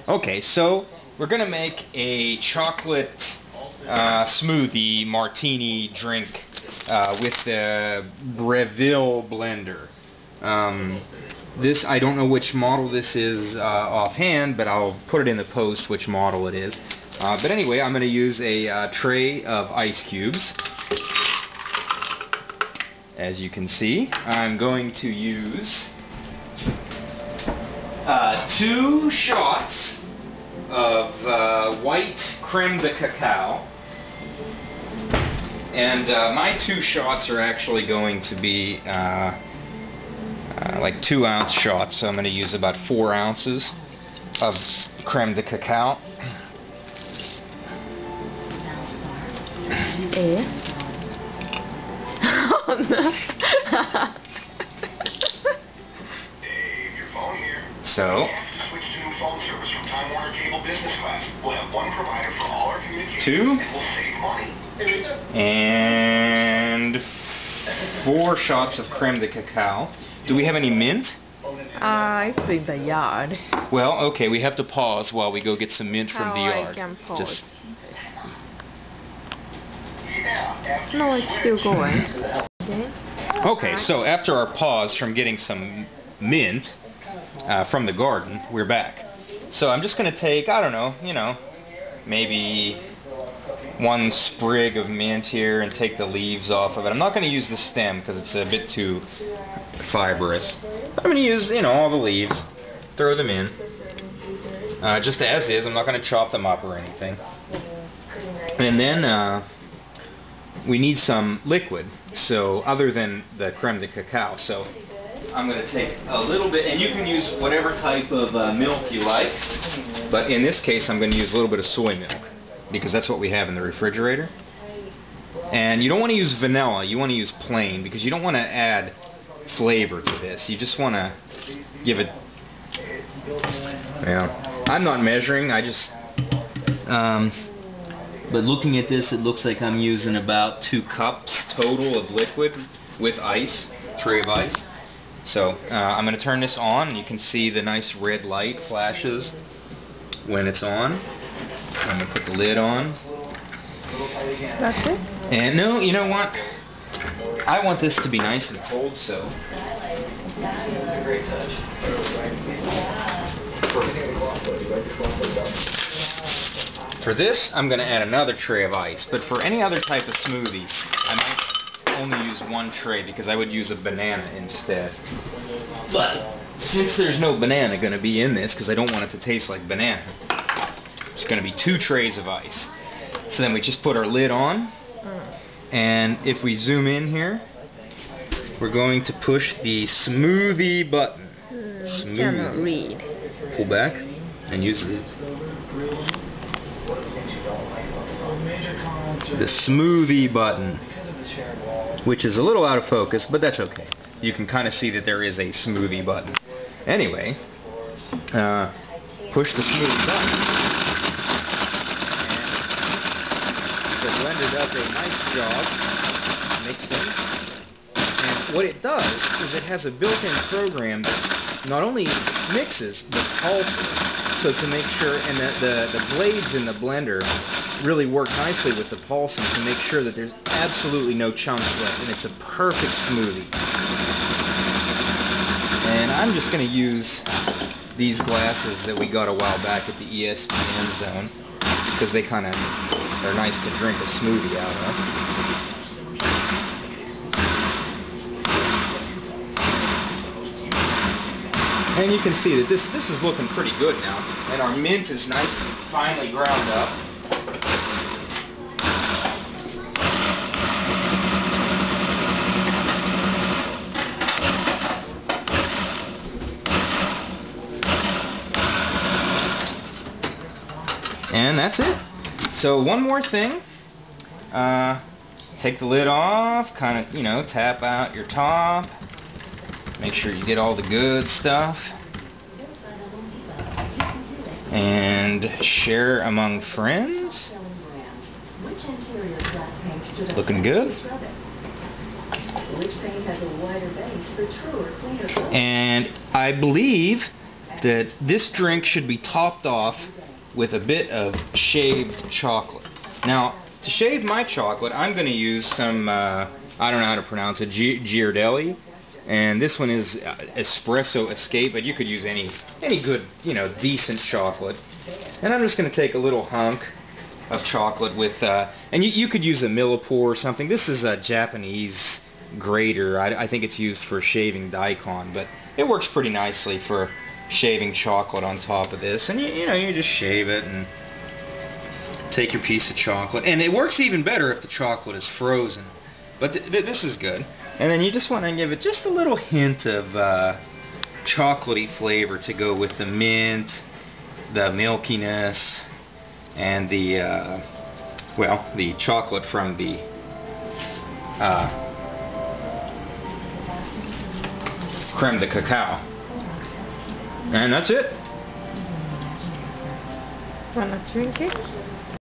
Okay, so we're gonna make a chocolate smoothie martini drink with the Breville blender. This, I don't know which model this is offhand, but I'll put it in the post which model it is. But anyway, I'm going to use a tray of ice cubes. As you can see, I'm going to use 2 shots of white creme de cacao. And my 2 shots are actually going to be like 2-ounce shots, so I'm going to use about 4 ounces of creme de cacao. So, 2 and 4 shots of creme de cacao. Do we have any mint? It's in the yard. Well, okay, we have to pause while we go get some mint from the yard. I can pause. No, it's still going. Okay, so after our pause from getting some mint from the garden, we're back. So I'm just going to take, I don't know, maybe 1 sprig of mint here and take the leaves off of it. I'm not going to use the stem because it's a bit too fibrous. I'm going to use, all the leaves, throw them in, just as is. I'm not going to chop them up or anything. And then we need some liquid, so other than the creme de cacao. So I'm going to take a little bit, and you can use whatever type of milk you like, but in this case I'm going to use a little bit of soy milk, because that's what we have in the refrigerator. And you don't want to use vanilla, you want to use plain, because you don't want to add flavor to this. You just want to give it, I'm not measuring, I just, but looking at this, it looks like I'm using about 2 cups total of liquid with ice, tray of ice. So I'm going to turn this on, and you can see the nice red light flashes when it's on. I'm going to put the lid on. That's it? And no, you know what? I want this to be nice and cold, so. That's a great touch. For this, I'm going to add another tray of ice, but for any other type of smoothie, I might only use 1 tray because I would use a banana instead. But since there's no banana going to be in this, because I don't want it to taste like banana, it's going to be 2 trays of ice. So then we just put our lid on, and if we zoom in here, we're going to push the smoothie button. Cannot read. Pull back and use the smoothie button, which is a little out of focus, but that's okay. You can kind of see that there is a smoothie button. Anyway, push the smoothie button, and the blender does a nice job mixing. And what it does is it has a built-in program that not only mixes but pulses. So to make sure, and the blades in the blender really work nicely with the pulsing to make sure that there's absolutely no chunks left, and it's a perfect smoothie. And I'm just going to use these glasses that we got a while back at the ESPN zone, because they're nice to drink a smoothie out of. And you can see that this is looking pretty good now, and our mint is nice and finely ground up. And that's it. So one more thing. Take the lid off, kind of, tap out your top. Make sure you get all the good stuff. And share among friends. Looking good. And I believe that this drink should be topped off with a bit of shaved chocolate. Now, to shave my chocolate, I'm going to use some, I don't know how to pronounce it, Ghirardelli. And this one is Espresso Escape, but you could use any good, decent chocolate. And I'm just going to take a little hunk of chocolate with, and you could use a millipore or something. This is a Japanese grater. I think it's used for shaving daikon, but it works pretty nicely for shaving chocolate on top of this. And you just shave it and take your piece of chocolate. And it works even better if the chocolate is frozen. But this is good. And then you just want to give it just a little hint of chocolatey flavor to go with the mint, the milkiness, and the the chocolate from the creme de cacao. And that's it. Wanna drink it?